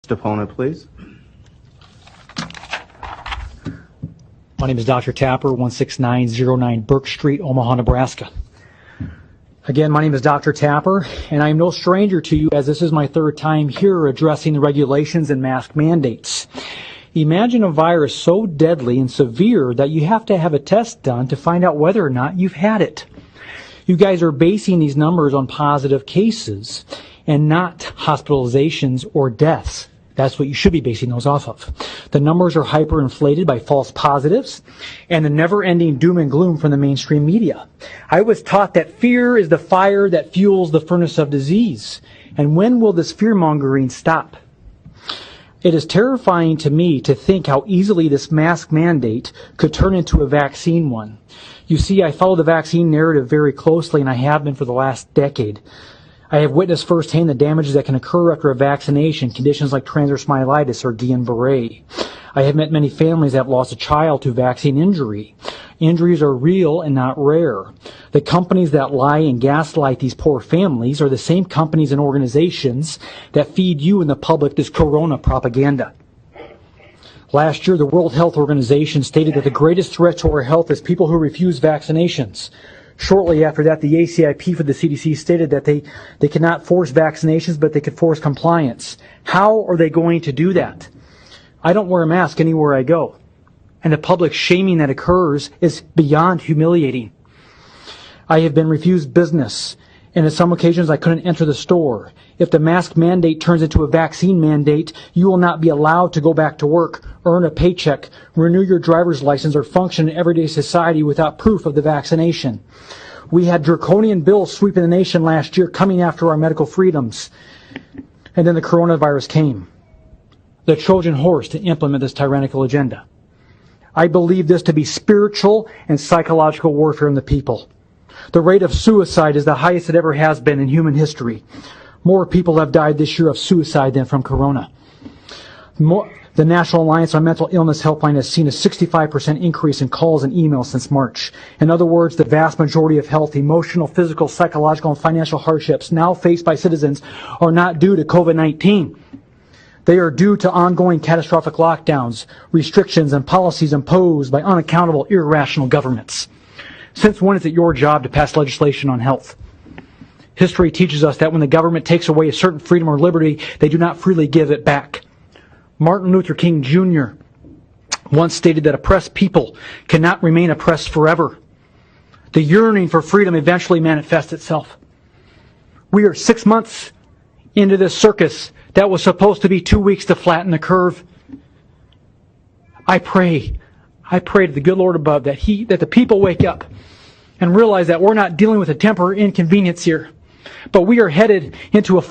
Opponent, please. My name is Dr. Tapper, 16909 Burke Street, Omaha, Nebraska. Again, my name is Dr. Tapper, and I am no stranger to you as this is my third time here addressing the regulations and mask mandates. Imagine a virus so deadly and severe that you have to have a test done to find out whether or not you've had it. You guys are basing these numbers on positive cases and not hospitalizations or deaths. That's what you should be basing those off of. The numbers are hyperinflated by false positives and the never-ending doom and gloom from the mainstream media. I was taught that fear is the fire that fuels the furnace of disease. And when will this fear-mongering stop? It is terrifying to me to think how easily this mask mandate could turn into a vaccine one. You see, I follow the vaccine narrative very closely, and I have been for the last decade. I have witnessed firsthand the damages that can occur after a vaccination, conditions like transverse myelitis or Guillain-Barré. I have met many families that have lost a child to vaccine injury. Injuries are real and not rare. The companies that lie and gaslight these poor families are the same companies and organizations that feed you and the public this corona propaganda. Last year, the World Health Organization stated that the greatest threat to our health is people who refuse vaccinations. Shortly after that, the ACIP for the CDC stated that they cannot force vaccinations, but they could force compliance. How are they going to do that? I don't wear a mask anywhere I go. And the public shaming that occurs is beyond humiliating. I have been refused business, and on some occasions I couldn't enter the store. If the mask mandate turns into a vaccine mandate, you will not be allowed to go back to work, earn a paycheck, renew your driver's license, or function in everyday society without proof of the vaccination. We had draconian bills sweeping the nation last year coming after our medical freedoms. And then the coronavirus came. The Trojan horse to implement this tyrannical agenda. I believe this to be spiritual and psychological warfare on the people. The rate of suicide is the highest it ever has been in human history. More people have died this year of suicide than from corona. The National Alliance on Mental Illness Helpline has seen a 65% increase in calls and emails since March. In other words, the vast majority of health, emotional, physical, psychological, and financial hardships now faced by citizens are not due to COVID-19. They are due to ongoing catastrophic lockdowns, restrictions, and policies imposed by unaccountable, irrational governments. Since when is it your job to pass legislation on health? History teaches us that when the government takes away a certain freedom or liberty, they do not freely give it back. Martin Luther King Jr. once stated that oppressed people cannot remain oppressed forever. The yearning for freedom eventually manifests itself. We are 6 months into this circus that was supposed to be 2 weeks to flatten the curve. I pray to the good Lord above that the people wake up and realize that we're not dealing with a temporary inconvenience here, but we are headed into a